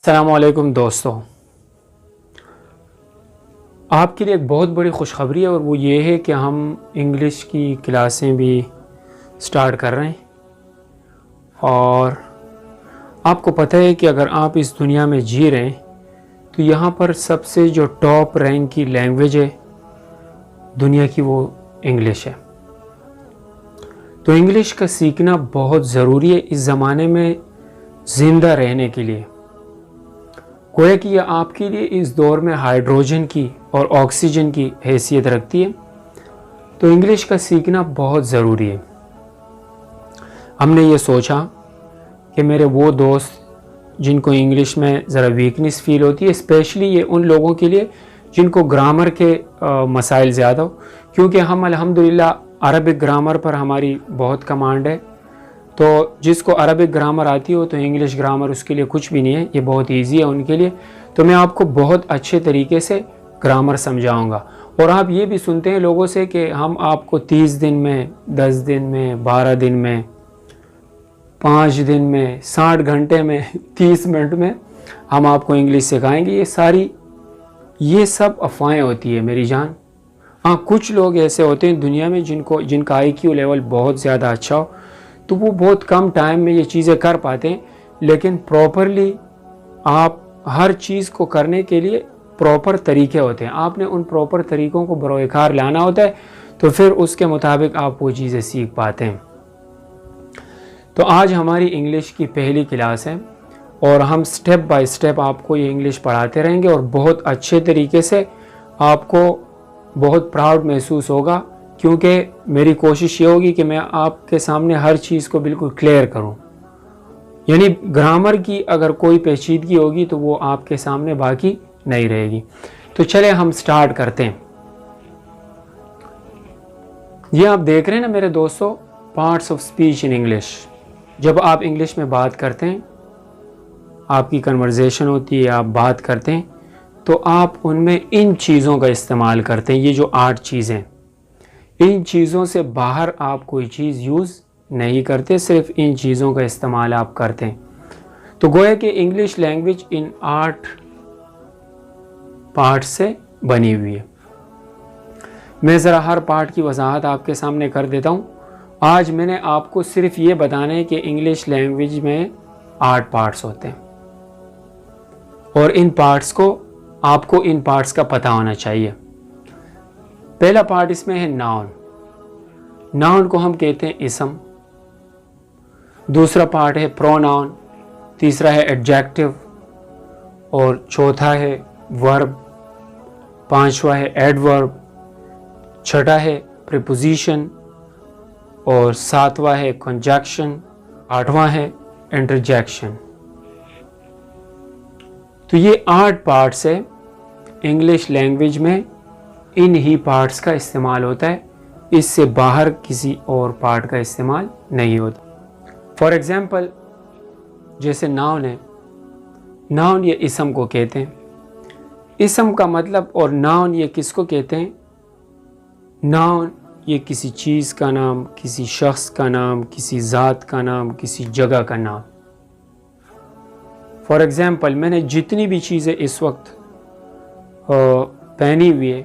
السلام علیکم دوستوں، آپ کے لیے ایک بہت بڑی خوشخبری ہے اور وہ یہ ہے کہ ہم انگلش کی کلاسیں بھی سٹارٹ کر رہے ہیں۔ اور آپ کو پتہ ہے کہ اگر آپ اس دنیا میں جی رہے ہیں تو یہاں پر سب سے جو ٹاپ رینک کی لینگویج ہے دنیا کی وہ انگلش ہے۔ تو انگلش کا سیکھنا بہت ضروری ہے اس زمانے میں زندہ رہنے کے لیے۔ گویا کہ یہ آپ کے لیے اس دور میں ہائیڈروجن کی اور آکسیجن کی حیثیت رکھتی ہے، تو انگلش کا سیکھنا بہت ضروری ہے۔ ہم نے یہ سوچا کہ میرے وہ دوست جن کو انگلش میں ذرا ویکنس فیل ہوتی ہے، اسپیشلی یہ ان لوگوں کے لیے جن کو گرامر کے مسائل زیادہ ہو، کیونکہ ہم الحمدللہ عربک گرامر پر ہماری بہت کمانڈ ہے، تو جس کو عربک گرامر آتی ہو تو انگلش گرامر اس کے لیے کچھ بھی نہیں ہے، یہ بہت ایزی ہے ان کے لیے۔ تو میں آپ کو بہت اچھے طریقے سے گرامر سمجھاؤں گا، اور آپ یہ بھی سنتے ہیں لوگوں سے کہ ہم آپ کو 30 دن میں، 10 دن میں، 12 دن میں، 5 دن میں، 60 گھنٹے میں، 30 منٹ میں ہم آپ کو انگلش سکھائیں گے۔ یہ سب افواہیں ہوتی ہے میری جان۔ ہاں، کچھ لوگ ایسے ہوتے ہیں دنیا میں جن کا آئی کیو لیول بہت زیادہ اچھا ہو، تو وہ بہت کم ٹائم میں یہ چیزیں کر پاتے ہیں، لیکن پراپرلی آپ ہر چیز کو کرنے کے لیے پراپر طریقے ہوتے ہیں، آپ نے ان پراپر طریقوں کو بروئے کار لانا ہوتا ہے، تو پھر اس کے مطابق آپ وہ چیزیں سیکھ پاتے ہیں۔ تو آج ہماری انگلش کی پہلی کلاس ہے اور ہم سٹیپ بائی سٹیپ آپ کو یہ انگلش پڑھاتے رہیں گے، اور بہت اچھے طریقے سے آپ کو بہت پراؤڈ محسوس ہوگا، کیونکہ میری کوشش یہ ہوگی کہ میں آپ کے سامنے ہر چیز کو بالکل کلیئر کروں۔ یعنی گرامر کی اگر کوئی پیچیدگی ہوگی تو وہ آپ کے سامنے باقی نہیں رہے گی۔ تو چلیں ہم سٹارٹ کرتے ہیں۔ یہ آپ دیکھ رہے ہیں نا میرے دوستو، parts of speech in English. جب آپ انگلش میں بات کرتے ہیں، آپ کی کنورزیشن ہوتی ہے، آپ بات کرتے ہیں، تو آپ ان میں ان چیزوں کا استعمال کرتے ہیں۔ یہ جو 8 چیزیں، ان چیزوں سے باہر آپ کوئی چیز یوز نہیں کرتے، صرف ان چیزوں کا استعمال آپ کرتے ہیں۔ تو گویا کہ انگلش لینگویج ان 8 پارٹ سے بنی ہوئی ہے۔ میں ذرا ہر پارٹ کی وضاحت آپ کے سامنے کر دیتا ہوں۔ آج میں نے آپ کو صرف یہ بتانا ہے کہ انگلش لینگویج میں 8 پارٹس ہوتے ہیں، اور ان پارٹس کو آپ کو ان پارٹس کا پتہ ہونا چاہیے۔ پہلا پارٹ اس میں ہے ناؤن۔ ناؤن کو ہم کہتے ہیں اسم۔ دوسرا پارٹ ہے پروناؤن، تیسرا ہے ایڈجیکٹو، اور چوتھا ہے ورب، پانچواں ہے ایڈورب، چھٹا ہے پریپوزیشن، اور ساتواں ہے کنجنکشن، آٹھواں ہے انٹرجیکشن۔ تو یہ 8 پارٹس ہے انگلش لینگویج میں، ان ہی پارٹس کا استعمال ہوتا ہے، اس سے باہر کسی اور پارٹ کا استعمال نہیں ہوتا۔ فار ایگزامپل جیسے ناؤن ہے، ناؤن یہ اسم کو کہتے ہیں۔ اسم کا مطلب، اور ناؤن یہ کس کو کہتے ہیں؟ ناؤن یہ کسی چیز کا نام، کسی شخص کا نام، کسی ذات کا نام، کسی جگہ کا نام۔ فار ایگزامپل میں نے جتنی بھی چیزیں اس وقت پہنی ہوئی ہے،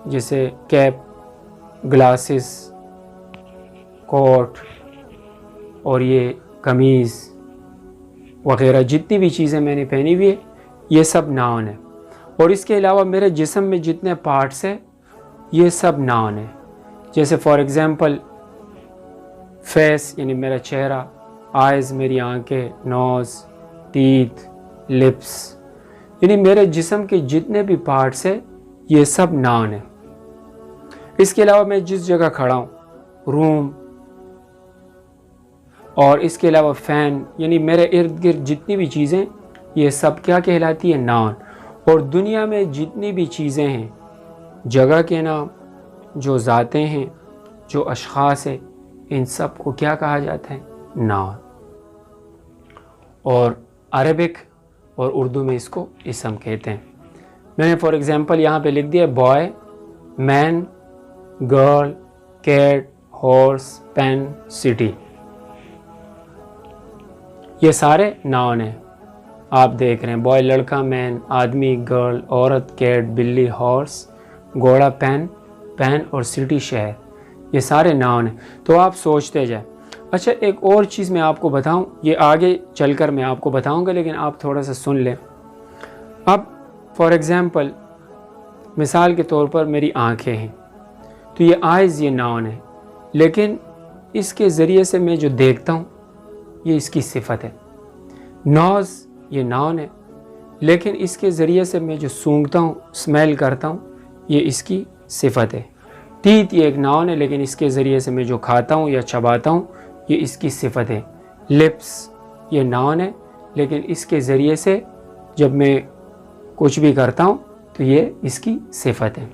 جیسے کیپ، گلاسز، کوٹ، اور یہ قمیض وغیرہ، جتنی بھی چیزیں میں نے پہنی ہوئی ہے، یہ سب ناؤن ہے۔ اور اس کے علاوہ میرے جسم میں جتنے پارٹس ہیں، یہ سب ناؤن ہے۔ جیسے فار ایگزامپل فیس یعنی میرا چہرہ، آئیز میری آنکھیں، نوز، ٹیتھ، لپس، یعنی میرے جسم کے جتنے بھی پارٹس ہیں یہ سب ناؤن ہے۔ اس کے علاوہ میں جس جگہ کھڑا ہوں، روم، اور اس کے علاوہ فین، یعنی میرے ارد گرد جتنی بھی چیزیں، یہ سب کیا کہلاتی ہے؟ ناؤن۔ اور دنیا میں جتنی بھی چیزیں ہیں، جگہ کے نام، جو ذاتیں ہیں، جو اشخاص ہیں، ان سب کو کیا کہا جاتا ہے؟ ناؤن۔ اور عربک اور اردو میں اس کو اسم کہتے ہیں۔ میں نے فار ایگزامپل یہاں پہ لکھ دیا boy, man, girl, cat, horse, pen, city, یہ سارے ناؤن ہیں۔ آپ دیکھ رہے ہیں بوائے لڑکا، مین آدمی، گرل عورت، کیٹ بلی، ہارس گھوڑا، پین اور سٹی شہر، یہ سارے ناؤن ہیں. تو آپ سوچتے جائیں. اچھا ایک اور چیز میں آپ کو بتاؤں، یہ آگے چل کر میں آپ کو بتاؤں گا لیکن آپ تھوڑا سا سن لیں. اب فار ایگزامپل مثال کے طور پر میری آنکھیں ہیں، تو یہ آئیز یہ ناؤن ہے، لیکن اس کے ذریعے سے میں جو دیکھتا ہوں یہ اس کی صفت ہے. نوز یہ ناؤن ہے، لیکن اس کے ذریعے سے میں جو سونگھتا ہوں، اسمیل کرتا ہوں، یہ اس کی صفت ہے. ٹیتھ یہ ایک ناؤن ہے، لیکن اس کے ذریعے سے میں جو کھاتا ہوں یا چباتا ہوں یہ اس کی صفت ہے. لپس یہ ناؤن ہے، لیکن اس کے ذریعے سے جب میں کچھ بھی کرتا ہوں تو یہ اس کی صفت ہے.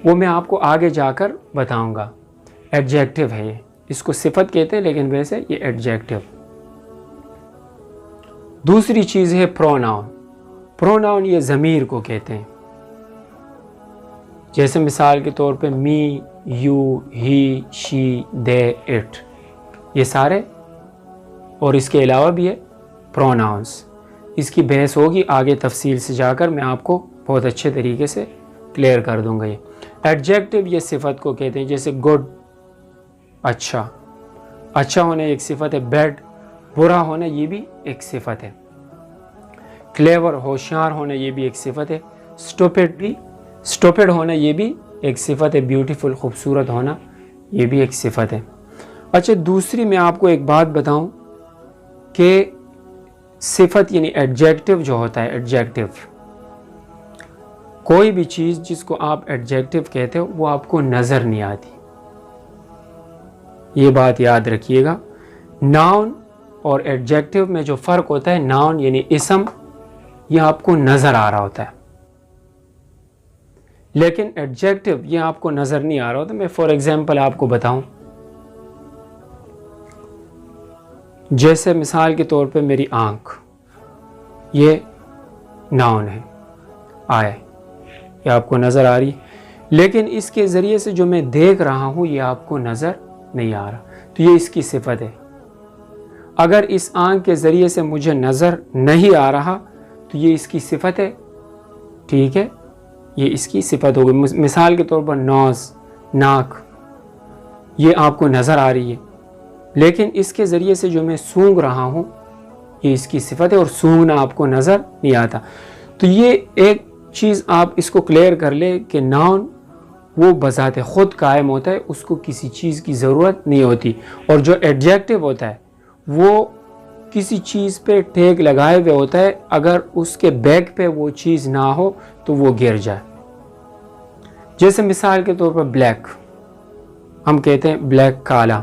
وہ میں آپ کو آگے جا کر بتاؤں گا. ایڈجیکٹو ہے یہ، اس کو صفت کہتے ہیں لیکن ویسے یہ ایڈجیکٹو. دوسری چیز ہے پروناؤن. پروناؤن یہ ضمیر کو کہتے ہیں. جیسے مثال کے طور پہ می، you, he, she, they, it, یہ سارے اور اس کے علاوہ بھی ہے پروناؤنس. اس کی بحث ہوگی آگے تفصیل سے جا کر، میں آپ کو بہت اچھے طریقے سے کلیئر کر دوں گا. یہ ایڈجیکٹو یہ صفت کو کہتے ہیں. جیسے گڈ اچھا، اچھا ہونا ایک صفت ہے. بیڈ برا ہونا یہ بھی ایک صفت ہے. کلیور ہوشیار ہونا یہ بھی ایک صفت ہے. اسٹوپڈ ہونا یہ بھی ایک صفت ہے. بیوٹیفل خوبصورت ہونا یہ بھی ایک صفت ہے. اچھا دوسری میں آپ کو ایک بات بتاؤں کہ صفت یعنی ایڈجیکٹو جو ہوتا ہے، ایڈجیکٹو کوئی بھی چیز جس کو آپ ایڈجیکٹو کہتے ہو وہ آپ کو نظر نہیں آتی. یہ بات یاد رکھیے گا. ناؤن اور ایڈجیکٹو میں جو فرق ہوتا ہے، ناؤن یعنی اسم یہ آپ کو نظر آ رہا ہوتا ہے، لیکن ایڈجیکٹو یہ آپ کو نظر نہیں آ رہا ہوتا. میں فار ایگزامپل آپ کو بتاؤں، جیسے مثال کے طور پہ میری آنکھ یہ ناؤن ہے، آئے یہ آپ کو نظر آ رہی، لیکن اس کے ذریعے سے جو میں دیکھ رہا ہوں یہ آپ کو نظر نہیں آ رہا، تو یہ اس کی صفت ہے. اگر اس آنکھ کے ذریعے سے مجھے نظر نہیں آ رہا تو یہ اس کی صفت ہے. ٹھیک ہے، یہ اس کی صفت ہوگی. مثال کے طور پر نوز ناک یہ آپ کو نظر آ رہی ہے، لیکن اس کے ذریعے سے جو میں سونگھ رہا ہوں یہ اس کی صفت ہے، اور سونگھنا آپ کو نظر نہیں آتا. تو یہ ایک چیز آپ اس کو کلیئر کر لیں کہ ناؤن وہ بذات خود قائم ہوتا ہے، اس کو کسی چیز کی ضرورت نہیں ہوتی. اور جو ایڈجیکٹو ہوتا ہے وہ کسی چیز پہ ٹیگ لگائے ہوئے ہوتا ہے، اگر اس کے بیک پہ وہ چیز نہ ہو تو وہ گر جائے. جیسے مثال کے طور پر بلیک، ہم کہتے ہیں بلیک کالا،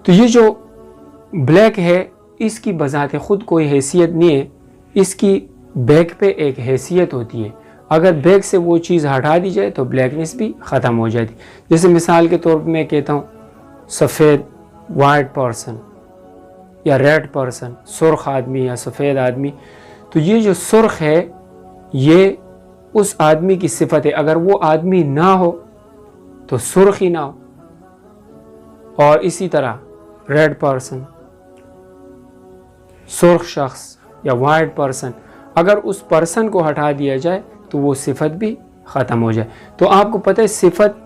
تو یہ جو بلیک ہے اس کی بذات خود کوئی حیثیت نہیں ہے، اس کی بیک پہ ایک حیثیت ہوتی ہے. اگر بیک سے وہ چیز ہٹا دی جائے تو بلیکنس بھی ختم ہو جاتی. جیسے مثال کے طور پر میں کہتا ہوں سفید وائٹ پرسن یا ریڈ پرسن، سرخ آدمی یا سفید آدمی، تو یہ جو سرخ ہے یہ اس آدمی کی صفت ہے. اگر وہ آدمی نہ ہو تو سرخ ہی نہ ہو. اور اسی طرح ریڈ پرسن، سرخ شخص یا وائٹ پرسن، اگر اس پرسن کو ہٹا دیا جائے تو وہ صفت بھی ختم ہو جائے. تو آپ کو پتہ ہے صفت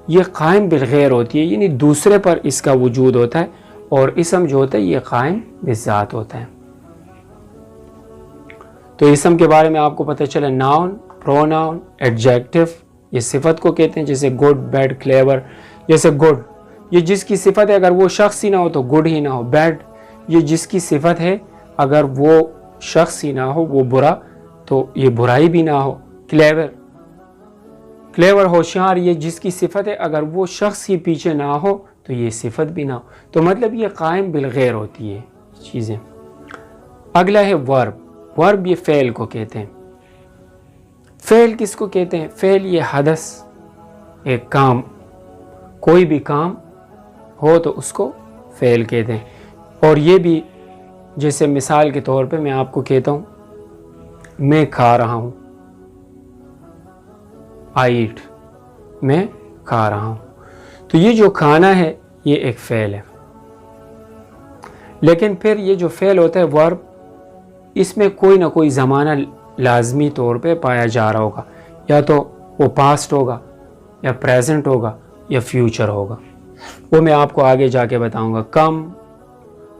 یہ قائم بالغیر ہوتی ہے، یعنی دوسرے پر اس کا وجود ہوتا ہے، اور اسم جو ہوتا ہے یہ قائم بالذات ہوتا ہے. تو اسم کے بارے میں آپ کو پتہ چلا، ناؤن، پروناؤن، ایڈجیکٹو یہ صفت کو کہتے ہیں. جیسے گڈ، بیڈ، کلیور. جیسے گڈ یہ جس کی صفت ہے، اگر وہ شخص ہی نہ ہو تو گڈ ہی نہ ہو. بیڈ یہ جس کی صفت ہے، اگر وہ شخص ہی نہ ہو وہ برا تو یہ برائی بھی نہ ہو. کلیور ہوشیار یہ جس کی صفت ہے، اگر وہ شخص ہی پیچھے نہ ہو تو یہ صفت بھی نہ ہو. تو مطلب یہ قائم بالغیر ہوتی ہے چیزیں. اگلا ہے ورب. ورب یہ فعل کو کہتے ہیں. فعل کس کو کہتے ہیں؟ فعل یہ حدث، ایک کام، کوئی بھی کام ہو تو اس کو فعل کہتے ہیں. اور یہ بھی جیسے مثال کے طور پہ میں آپ کو کہتا ہوں میں کھا رہا ہوں، I eat، میں کھا رہا ہوں، تو یہ جو کھانا ہے یہ ایک فعل ہے. لیکن پھر یہ جو فعل ہوتا ہے ورب اس میں کوئی نہ کوئی زمانہ لازمی طور پہ پایا جا رہا ہوگا، یا تو وہ پاسٹ ہوگا یا پریزنٹ ہوگا یا فیوچر ہوگا، وہ میں آپ کو آگے جا کے بتاؤں گا۔ کم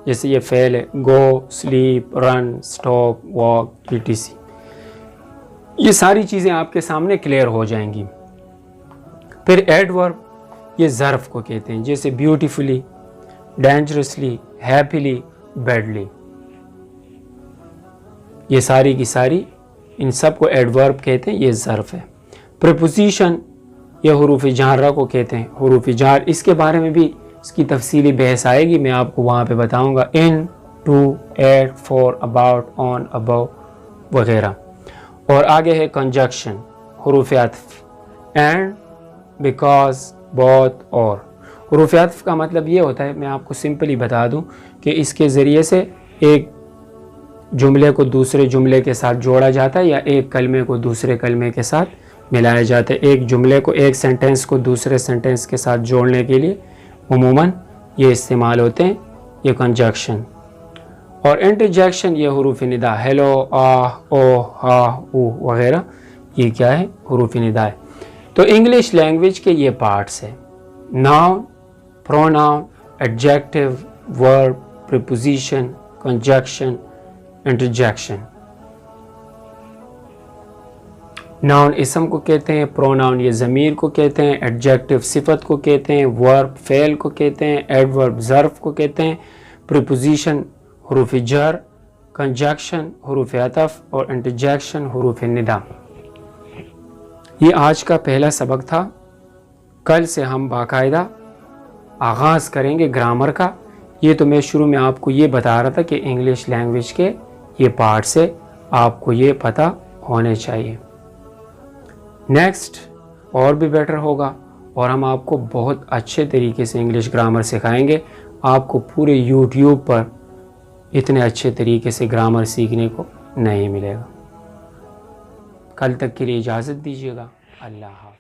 جیسے یہ فعل ہے، گو، سلیپ، رن، اسٹاپ، واک، etc، یہ ساری چیزیں آپ کے سامنے کلیئر ہو جائیں گی۔ پھر ایڈورب، یہ ظرف کو کہتے ہیں، جیسے بیوٹیفلی، ڈینجرسلی، ہیپیلی، بیڈلی، یہ ساری کی ساری ان سب کو ایڈورب کہتے ہیں، یہ ظرف ہے۔ پریپوزیشن، یہ حروف جارہ کو کہتے ہیں، حروف جار، اس کے بارے میں بھی اس کی تفصیلی بحث آئے گی، میں آپ کو وہاں پہ بتاؤں گا، ان، ٹو، ایٹ، فور، اباؤٹ، آن، ابو وغیرہ۔ اور آگے ہے کنجکشن، حروف عطف، اینڈ، بیکاز، بوتھ، اور۔ حروف عطف کا مطلب یہ ہوتا ہے، میں آپ کو سمپلی بتا دوں کہ اس کے ذریعے سے ایک جملے کو دوسرے جملے کے ساتھ جوڑا جاتا ہے، یا ایک کلمے کو دوسرے کلمے کے ساتھ ملایا جاتا ہے۔ ایک جملے کو، ایک سینٹنس کو دوسرے سینٹنس کے ساتھ جوڑنے کے لیے عموماً یہ استعمال ہوتے ہیں، یہ کنجکشن۔ اور انٹرجیکشن، یہ حروف ندا، ہیلو، آہ، او، ہا، او وغیرہ، یہ کیا ہے؟ حروف ندا ہے۔ تو انگلش لینگویج کے یہ پارٹس ہیں: ناؤن، پروناؤن، ایڈجیکٹیو، ورب، پریپوزیشن، کنجکشن، انٹرجیکشن۔ ناؤن اسم کو کہتے ہیں، پروناؤن یہ ضمیر کو کہتے ہیں، ایڈجیکٹیو صفت کو کہتے ہیں، ورب فعل کو کہتے ہیں، ایڈورب ظرف کو کہتے ہیں، پریپوزیشن حروف جر، کنجکشن حروف عطف، اور انٹرجیکشن حروف ندا۔ یہ آج کا پہلا سبق تھا۔ کل سے ہم باقاعدہ آغاز کریں گے گرامر کا۔ یہ تو میں شروع میں آپ کو یہ بتا رہا تھا کہ انگلش لینگویج کے یہ پارٹ سے آپ کو یہ پتہ ہونے چاہیے۔ نیکسٹ اور بھی بیٹر ہوگا، اور ہم آپ کو بہت اچھے طریقے سے انگلش گرامر سکھائیں گے۔ آپ کو پورے یوٹیوب پر اتنے اچھے طریقے سے گرامر سیکھنے کو نہیں ملے گا۔ کل تک کے لیے اجازت دیجیے گا۔ اللہ حافظ۔